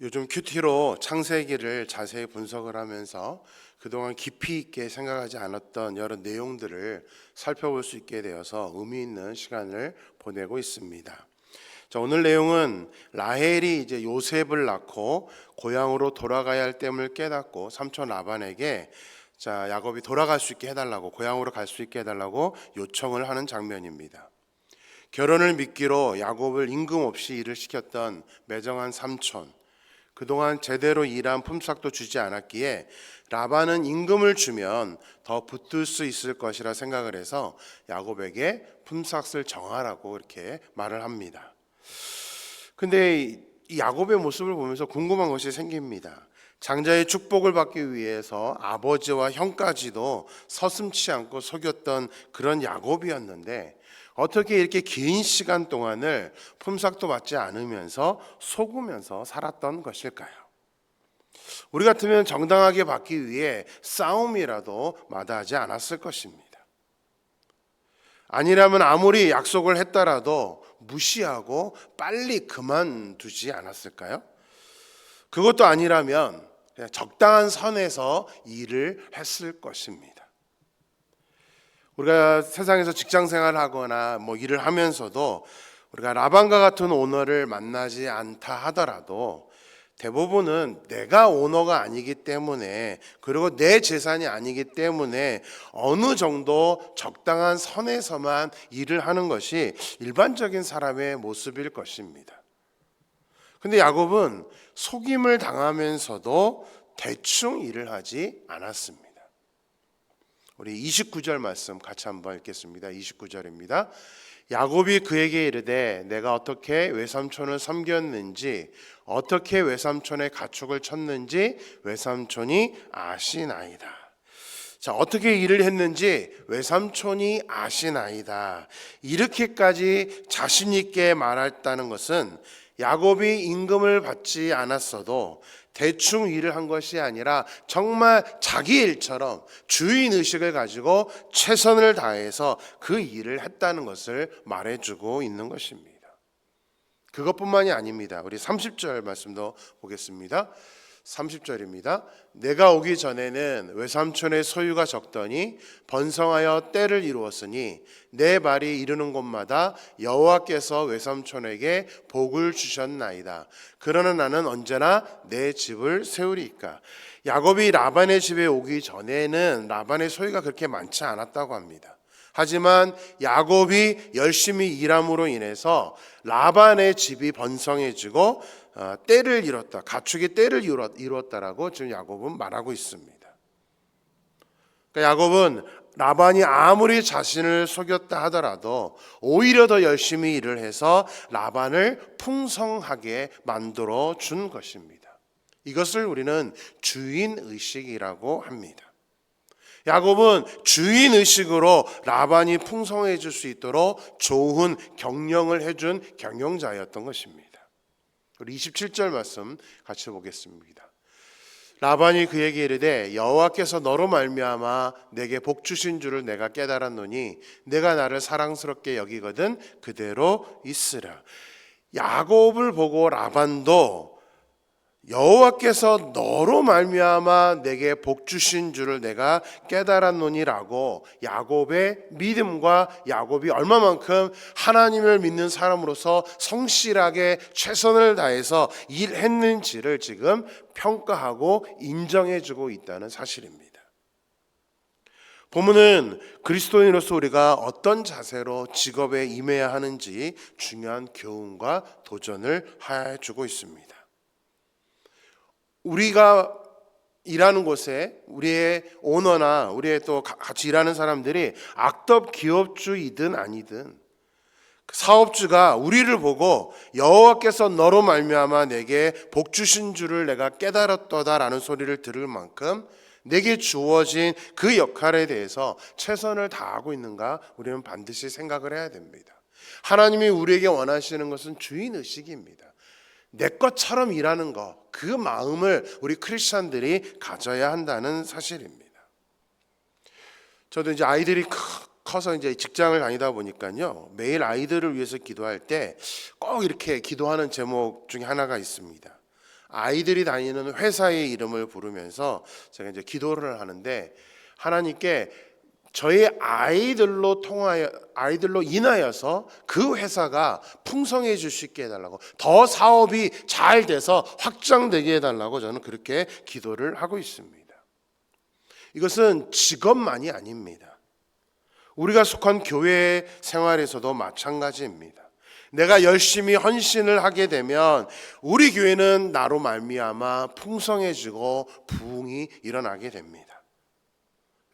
요즘 큐티로 창세기를 자세히 분석을 하면서 그동안 깊이 있게 생각하지 않았던 여러 내용들을 살펴볼 수 있게 되어서 의미 있는 시간을 보내고 있습니다. 자, 오늘 내용은 라헬이 이제 요셉을 낳고 고향으로 돌아가야 할 땜을 깨닫고 삼촌 라반에게 야곱이 돌아갈 수 있게 해달라고, 고향으로 갈 수 있게 해달라고 요청을 하는 장면입니다. 결혼을 미끼로 야곱을 임금 없이 일을 시켰던 매정한 삼촌, 그동안 제대로 일한 품삯도 주지 않았기에 라반은 임금을 주면 더 붙들 수 있을 것이라 생각을 해서 야곱에게 품삯을 정하라고 이렇게 말을 합니다. 근데 이 야곱의 모습을 보면서 궁금한 것이 생깁니다. 장자의 축복을 받기 위해서 아버지와 형까지도 서슴지 않고 속였던 그런 야곱이었는데 어떻게 이렇게 긴 시간 동안을 품삯도 받지 않으면서 속으면서 살았던 것일까요? 우리 같으면 정당하게 받기 위해 싸움이라도 마다하지 않았을 것입니다. 아니라면 아무리 약속을 했더라도 무시하고 빨리 그만두지 않았을까요? 그것도 아니라면 그냥 적당한 선에서 일을 했을 것입니다. 우리가 세상에서 직장 생활을 하거나 일을 하면서도 우리가 라반과 같은 오너를 만나지 않다 하더라도 대부분은 내가 오너가 아니기 때문에, 그리고 내 재산이 아니기 때문에 어느 정도 적당한 선에서만 일을 하는 것이 일반적인 사람의 모습일 것입니다. 근데 야곱은 속임을 당하면서도 대충 일을 하지 않았습니다. 우리 29절 말씀 같이 한번 읽겠습니다. 29절입니다. 야곱이 그에게 이르되 내가 어떻게 외삼촌을 섬겼는지, 어떻게 외삼촌의 가축을 쳤는지 외삼촌이 아시나이다. 자, 어떻게 일을 했는지 외삼촌이 아시나이다. 이렇게까지 자신 있게 말했다는 것은 야곱이 임금을 받지 않았어도 대충 일을 한 것이 아니라 정말 자기 일처럼 주인의식을 가지고 최선을 다해서 그 일을 했다는 것을 말해주고 있는 것입니다. 그것뿐만이 아닙니다. 우리 30절 말씀도 보겠습니다. 30절입니다. 내가 오기 전에는 외삼촌의 소유가 적더니 번성하여 때를 이루었으니 내 발이 이르는 곳마다 여호와께서 외삼촌에게 복을 주셨나이다. 그러나 나는 언제나 내 집을 세우리이까. 야곱이 라반의 집에 오기 전에는 라반의 소유가 그렇게 많지 않았다고 합니다. 하지만 야곱이 열심히 일함으로 인해서 라반의 집이 번성해지고 때를 이뤘다, 가축의 때를 이뤘다라고 지금 야곱은 말하고 있습니다. 그러니까 야곱은 라반이 아무리 자신을 속였다 하더라도 오히려 더 열심히 일을 해서 라반을 풍성하게 만들어 준 것입니다. 이것을 우리는 주인의식이라고 합니다. 야곱은 주인의식으로 라반이 풍성해질 수 있도록 좋은 경영을 해준 경영자였던 것입니다. 우리 27절 말씀 같이 보겠습니다. 라반이 그에게 이르되 여호와께서 너로 말미암아 내게 복 주신 줄을 내가 깨달았노니 내가 나를 사랑스럽게 여기거든 그대로 있으라. 야곱을 보고 라반도 여호와께서 너로 말미암아 내게 복 주신 줄을 내가 깨달았노니라고 야곱의 믿음과 야곱이 얼마만큼 하나님을 믿는 사람으로서 성실하게 최선을 다해서 일했는지를 지금 평가하고 인정해주고 있다는 사실입니다. 본문은 그리스도인으로서 우리가 어떤 자세로 직업에 임해야 하는지 중요한 교훈과 도전을 해주고 있습니다. 우리가 일하는 곳에 우리의 오너나 우리의 또 같이 일하는 사람들이 악덕 기업주이든 아니든 사업주가 우리를 보고 여호와께서 너로 말미암아 내게 복 주신 줄을 내가 깨달았도다라는 소리를 들을 만큼 내게 주어진 그 역할에 대해서 최선을 다하고 있는가 우리는 반드시 생각을 해야 됩니다. 하나님이 우리에게 원하시는 것은 주인의식입니다. 내 것처럼 일하는 것, 그 마음을 우리 크리스찬들이 가져야 한다는 사실입니다. 저도 이제 아이들이 커서 이제 직장을 다니다 보니까요, 매일 아이들을 위해서 기도할 때 꼭 이렇게 기도하는 제목 중에 하나가 있습니다. 아이들이 다니는 회사의 이름을 부르면서 제가 이제 기도를 하는데, 하나님께 저희 아이들로 인하여서 그 회사가 풍성해질 수 있게 해달라고, 더 사업이 잘 돼서 확장되게 해달라고 저는 그렇게 기도를 하고 있습니다. 이것은 직업만이 아닙니다. 우리가 속한 교회 생활에서도 마찬가지입니다. 내가 열심히 헌신을 하게 되면 우리 교회는 나로 말미암아 풍성해지고 부흥이 일어나게 됩니다.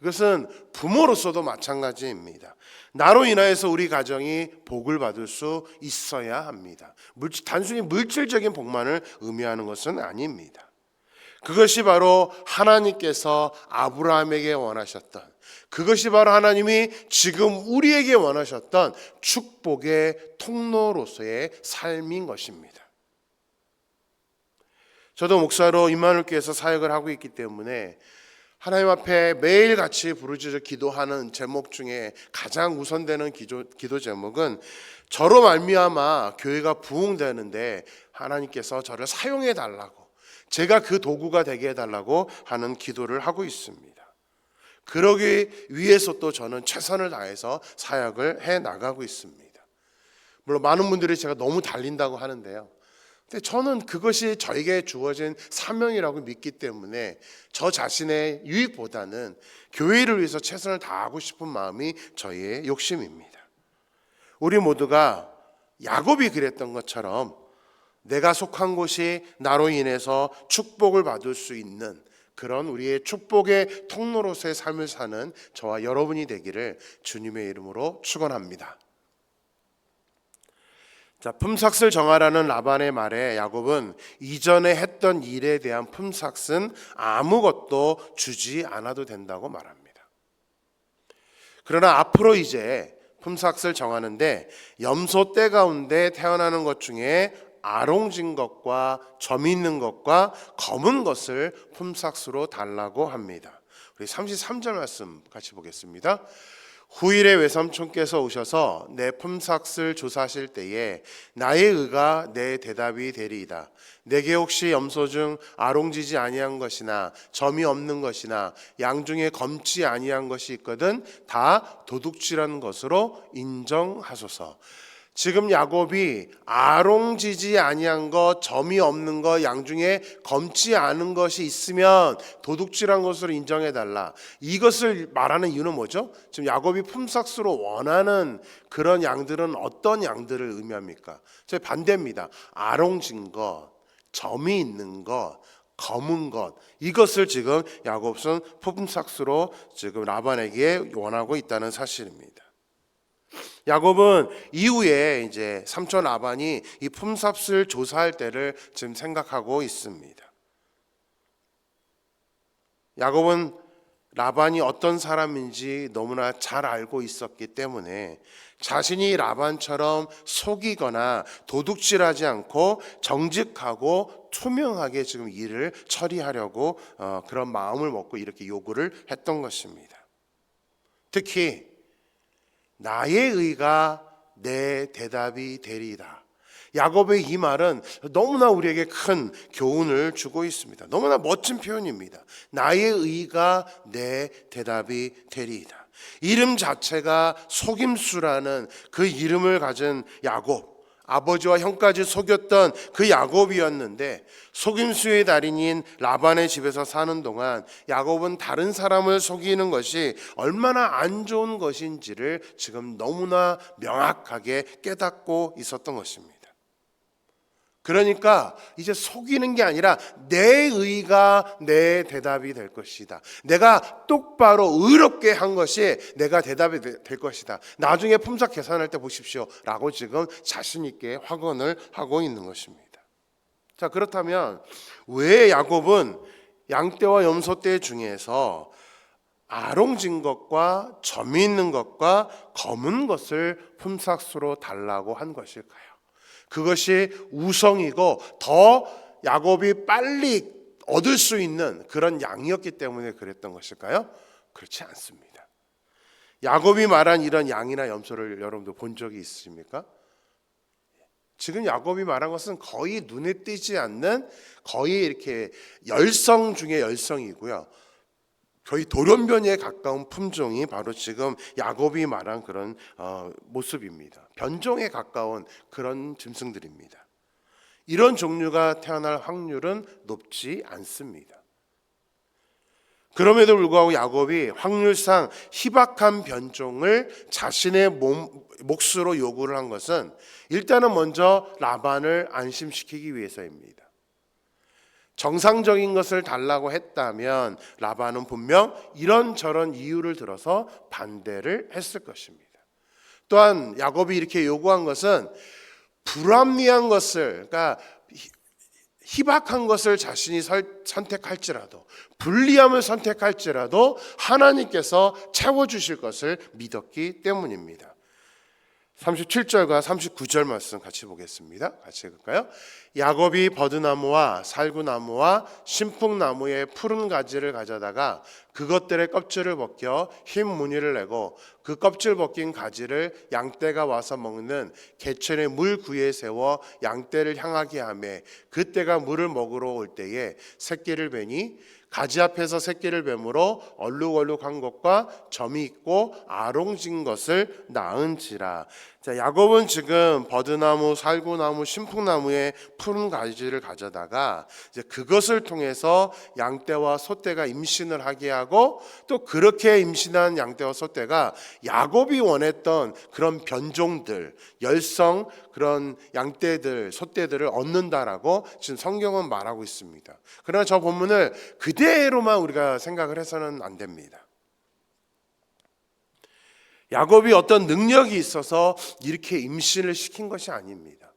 이것은 부모로서도 마찬가지입니다. 나로 인하여서 우리 가정이 복을 받을 수 있어야 합니다. 단순히 물질적인 복만을 의미하는 것은 아닙니다. 그것이 바로 하나님께서 아브라함에게 원하셨던, 그것이 바로 하나님이 지금 우리에게 원하셨던 축복의 통로로서의 삶인 것입니다. 저도 목사로 임마누엘 교회에서 사역을 하고 있기 때문에 하나님 앞에 매일같이 부르짖어 기도하는 제목 중에 가장 우선되는 기도 제목은, 저로 말미암아 교회가 부흥되는데 하나님께서 저를 사용해 달라고, 제가 그 도구가 되게 해달라고 하는 기도를 하고 있습니다. 그러기 위해서 또 저는 최선을 다해서 사역을 해 나가고 있습니다. 물론 많은 분들이 제가 너무 달린다고 하는데요, 근데 저는 그것이 저에게 주어진 사명이라고 믿기 때문에 저 자신의 유익보다는 교회를 위해서 최선을 다하고 싶은 마음이 저의 욕심입니다. 우리 모두가 야곱이 그랬던 것처럼 내가 속한 곳이 나로 인해서 축복을 받을 수 있는 그런 우리의 축복의 통로로서의 삶을 사는 저와 여러분이 되기를 주님의 이름으로 축원합니다. 자, 품삯을 정하라는 라반의 말에 야곱은 이전에 했던 일에 대한 품삯은 아무것도 주지 않아도 된다고 말합니다. 그러나 앞으로 이제 품삯을 정하는데 염소 떼 가운데 태어나는 것 중에 아롱진 것과 점 있는 것과 검은 것을 품삯으로 달라고 합니다. 우리 33절 말씀 같이 보겠습니다. 후일에 외삼촌께서 오셔서 내 품삯을 조사하실 때에 나의 의가 내 대답이 되리이다. 내게 혹시 염소 중 아롱지지 아니한 것이나 점이 없는 것이나 양 중에 검지 아니한 것이 있거든 다 도둑질한 것으로 인정하소서. 지금 야곱이 아롱지지 아니한 것, 점이 없는 것, 양 중에 검지 않은 것이 있으면 도둑질한 것으로 인정해달라, 이것을 말하는 이유는 뭐죠? 지금 야곱이 품삯으로 원하는 그런 양들은 어떤 양들을 의미합니까? 저희 반대입니다. 아롱진 것, 점이 있는 것, 검은 것, 이것을 지금 야곱은 품삯으로 지금 라반에게 원하고 있다는 사실입니다. 야곱은 이후에 이제 삼촌 라반이 이 품삯을 조사할 때를 지금 생각하고 있습니다. 야곱은 라반이 어떤 사람인지 너무나 잘 알고 있었기 때문에 자신이 라반처럼 속이거나 도둑질하지 않고 정직하고 투명하게 지금 일을 처리하려고 그런 마음을 먹고 이렇게 요구를 했던 것입니다. 특히 나의 의가 내 대답이 되리이다. 야곱의 이 말은 너무나 우리에게 큰 교훈을 주고 있습니다. 너무나 멋진 표현입니다. 나의 의가 내 대답이 되리이다. 이름 자체가 속임수라는 그 이름을 가진 야곱, 아버지와 형까지 속였던 그 야곱이었는데, 속임수의 달인인 라반의 집에서 사는 동안 야곱은 다른 사람을 속이는 것이 얼마나 안 좋은 것인지를 지금 너무나 명확하게 깨닫고 있었던 것입니다. 그러니까 이제 속이는 게 아니라 내 의가 내 대답이 될 것이다. 내가 똑바로 의롭게 한 것이 내가 대답이 될 것이다. 나중에 품삯 계산할 때 보십시오 라고 지금 자신 있게 확언을 하고 있는 것입니다. 자, 그렇다면 왜 야곱은 양떼와 염소떼 중에서 아롱진 것과 점이 있는 것과 검은 것을 품삯으로 달라고 한 것일까요? 그것이 우성이고 더 야곱이 빨리 얻을 수 있는 그런 양이었기 때문에 그랬던 것일까요? 그렇지 않습니다. 야곱이 말한 이런 양이나 염소를 여러분도 본 적이 있습니까? 지금 야곱이 말한 것은 거의 눈에 띄지 않는 거의 이렇게 열성 중에 열성이고요. 거의 돌연변이에 가까운 품종이 바로 지금 야곱이 말한 그런 모습입니다. 변종에 가까운 그런 짐승들입니다. 이런 종류가 태어날 확률은 높지 않습니다. 그럼에도 불구하고 야곱이 확률상 희박한 변종을 자신의 몫으로 요구를 한 것은 일단은 먼저 라반을 안심시키기 위해서입니다. 정상적인 것을 달라고 했다면 라반은 분명 이런저런 이유를 들어서 반대를 했을 것입니다. 또한 야곱이 이렇게 요구한 것은 불합리한 것을, 그러니까 희박한 것을 자신이 선택할지라도, 불리함을 선택할지라도 하나님께서 채워주실 것을 믿었기 때문입니다. 37절과 39절 말씀 같이 보겠습니다. 같이 읽을까요? 야곱이 버드나무와 살구나무와 신풍나무의 푸른 가지를 가져다가 그것들의 껍질을 벗겨 흰 무늬를 내고 그 껍질 벗긴 가지를 양떼가 와서 먹는 개천의 물 구에 세워 양떼를 향하게 하며 그떼가 물을 먹으러 올 때에 새끼를 베니 가지 앞에서 새끼를 뱀으로 얼룩얼룩한 것과 점이 있고 아롱진 것을 낳은지라. 자, 야곱은 지금 버드나무, 살구나무, 신풍나무의 푸른 가지를 가져다가 이제 그것을 통해서 양떼와 소떼가 임신을 하게 하고 또 그렇게 임신한 양떼와 소떼가 야곱이 원했던 그런 변종들, 열성 그런 양떼들, 소떼들을 얻는다라고 지금 성경은 말하고 있습니다. 그러나 저 본문을 그대로만 우리가 생각을 해서는 안 됩니다. 야곱이 어떤 능력이 있어서 이렇게 임신을 시킨 것이 아닙니다.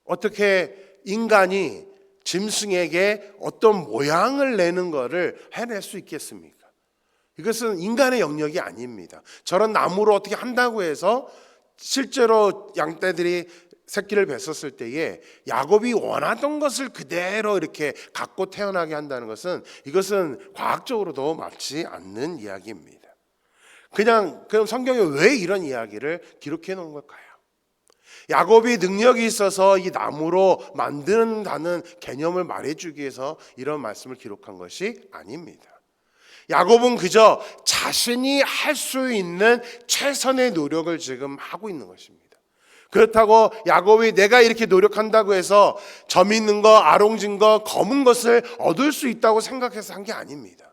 어떻게 인간이 짐승에게 어떤 모양을 내는 것을 해낼 수 있겠습니까? 이것은 인간의 영역이 아닙니다. 저런 나무로 어떻게 한다고 해서 실제로 양떼들이 새끼를 뱄었을 때에 야곱이 원하던 것을 그대로 이렇게 갖고 태어나게 한다는 것은 이것은 과학적으로도 맞지 않는 이야기입니다. 그럼 성경에 왜 이런 이야기를 기록해 놓은 걸까요? 야곱이 능력이 있어서 이 나무로 만든다는 개념을 말해주기 위해서 이런 말씀을 기록한 것이 아닙니다. 야곱은 그저 자신이 할 수 있는 최선의 노력을 지금 하고 있는 것입니다. 그렇다고 야곱이 내가 이렇게 노력한다고 해서 점 있는 거, 아롱진 거, 검은 것을 얻을 수 있다고 생각해서 한 게 아닙니다.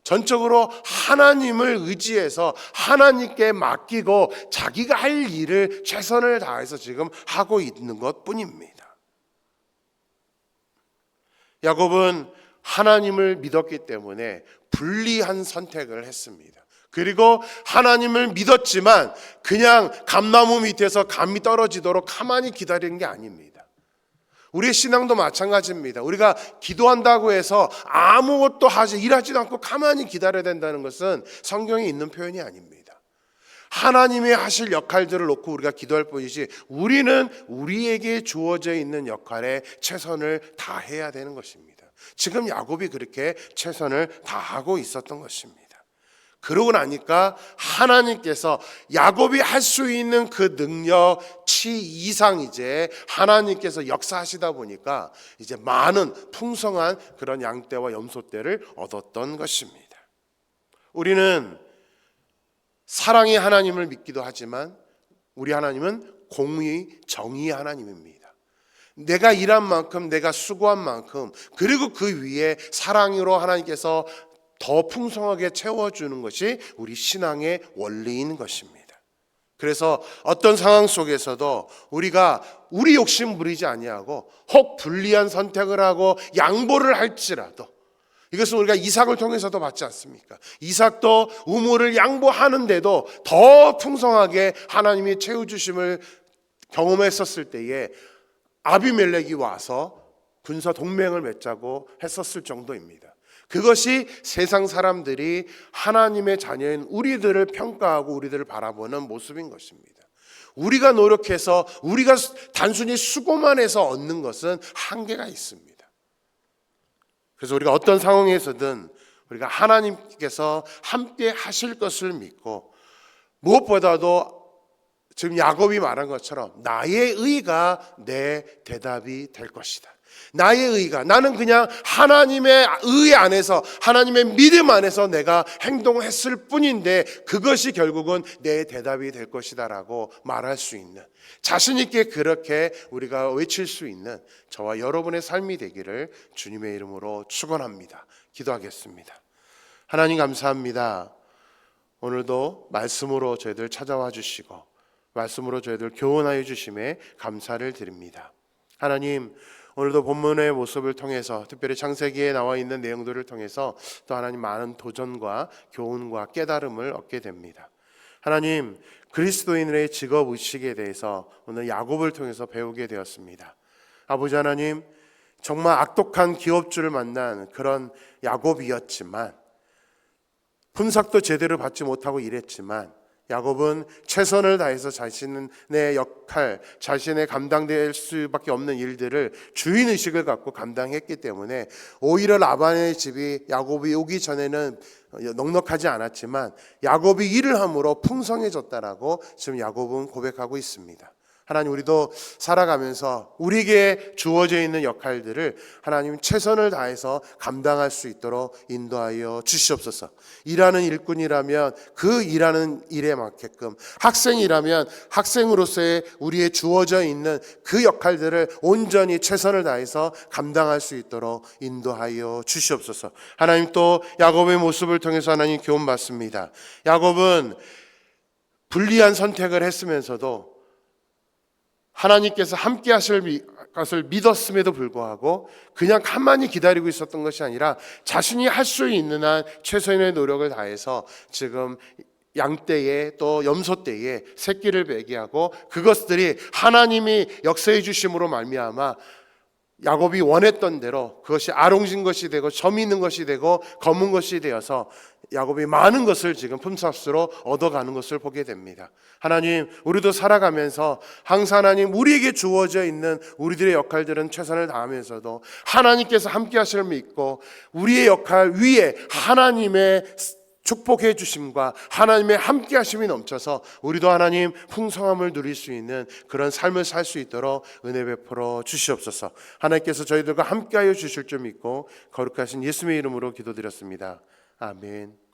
전적으로 하나님을 의지해서 하나님께 맡기고 자기가 할 일을 최선을 다해서 지금 하고 있는 것뿐입니다. 야곱은 하나님을 믿었기 때문에 불리한 선택을 했습니다. 그리고 하나님을 믿었지만 그냥 감나무 밑에서 감이 떨어지도록 가만히 기다리는 게 아닙니다. 우리의 신앙도 마찬가지입니다. 우리가 기도한다고 해서 아무것도 일하지도 않고 가만히 기다려야 된다는 것은 성경에 있는 표현이 아닙니다. 하나님이 하실 역할들을 놓고 우리가 기도할 뿐이지 우리는 우리에게 주어져 있는 역할에 최선을 다해야 되는 것입니다. 지금 야곱이 그렇게 최선을 다하고 있었던 것입니다. 그러고 나니까 하나님께서 야곱이 할 수 있는 그 능력치 이상 이제 하나님께서 역사하시다 보니까 이제 많은 풍성한 그런 양떼와 염소떼를 얻었던 것입니다. 우리는 사랑의 하나님을 믿기도 하지만 우리 하나님은 공의, 정의의 하나님입니다. 내가 일한 만큼, 내가 수고한 만큼, 그리고 그 위에 사랑으로 하나님께서 더 풍성하게 채워주는 것이 우리 신앙의 원리인 것입니다. 그래서 어떤 상황 속에서도 우리가 우리 욕심 부리지 아니하고 혹 불리한 선택을 하고 양보를 할지라도, 이것은 우리가 이삭을 통해서도 봤지 않습니까? 이삭도 우물을 양보하는데도 더 풍성하게 하나님이 채워주심을 경험했었을 때에 아비멜렉이 와서 군사 동맹을 맺자고 했었을 정도입니다. 그것이 세상 사람들이 하나님의 자녀인 우리들을 평가하고 우리들을 바라보는 모습인 것입니다. 우리가 노력해서 우리가 단순히 수고만 해서 얻는 것은 한계가 있습니다. 그래서 우리가 어떤 상황에서든 우리가 하나님께서 함께 하실 것을 믿고 무엇보다도 지금 야곱이 말한 것처럼 나의 의가 내 대답이 될 것이다. 나의 의가, 나는 그냥 하나님의 의 안에서, 하나님의 믿음 안에서 내가 행동했을 뿐인데 그것이 결국은 내 대답이 될 것이다 라고 말할 수 있는, 자신 있게 그렇게 우리가 외칠 수 있는 저와 여러분의 삶이 되기를 주님의 이름으로 축원합니다. 기도하겠습니다. 하나님 감사합니다. 오늘도 말씀으로 저희들 찾아와 주시고 말씀으로 저희들 교훈하여 주심에 감사를 드립니다. 하나님, 오늘도 본문의 모습을 통해서, 특별히 창세기에 나와 있는 내용들을 통해서 또 하나님 많은 도전과 교훈과 깨달음을 얻게 됩니다. 하나님, 그리스도인의 직업 의식에 대해서 오늘 야곱을 통해서 배우게 되었습니다. 아버지 하나님, 정말 악독한 기업주를 만난 그런 야곱이었지만, 분삭도 제대로 받지 못하고 일했지만 야곱은 최선을 다해서 자신의 역할, 자신의 감당될 수밖에 없는 일들을 주인의식을 갖고 감당했기 때문에 오히려 라반의 집이 야곱이 오기 전에는 넉넉하지 않았지만 야곱이 일을 함으로 풍성해졌다라고 지금 야곱은 고백하고 있습니다. 하나님, 우리도 살아가면서 우리에게 주어져 있는 역할들을 하나님 최선을 다해서 감당할 수 있도록 인도하여 주시옵소서. 일하는 일꾼이라면 그 일하는 일에 맞게끔, 학생이라면 학생으로서의 우리의 주어져 있는 그 역할들을 온전히 최선을 다해서 감당할 수 있도록 인도하여 주시옵소서. 하나님, 또 야곱의 모습을 통해서 하나님 교훈 받습니다. 야곱은 불리한 선택을 했으면서도 하나님께서 함께 하실 것을 믿었음에도 불구하고 그냥 가만히 기다리고 있었던 것이 아니라 자신이 할 수 있는 한 최선의 노력을 다해서 지금 양떼에 또 염소떼에 새끼를 매게 하고, 그것들이 하나님이 역사해 주심으로 말미암아 야곱이 원했던 대로 그것이 아롱진 것이 되고 점 있는 것이 되고 검은 것이 되어서 야곱이 많은 것을 지금 품삯으로 얻어가는 것을 보게 됩니다. 하나님, 우리도 살아가면서 항상 하나님 우리에게 주어져 있는 우리들의 역할들은 최선을 다하면서도 하나님께서 함께 하실 믿고 우리의 역할 위에 하나님의 축복해 주심과 하나님의 함께 하심이 넘쳐서 우리도 하나님 풍성함을 누릴 수 있는 그런 삶을 살 수 있도록 은혜 베풀어 주시옵소서. 하나님께서 저희들과 함께하여 주실 줄 믿고 거룩하신 예수님의 이름으로 기도드렸습니다. 아멘.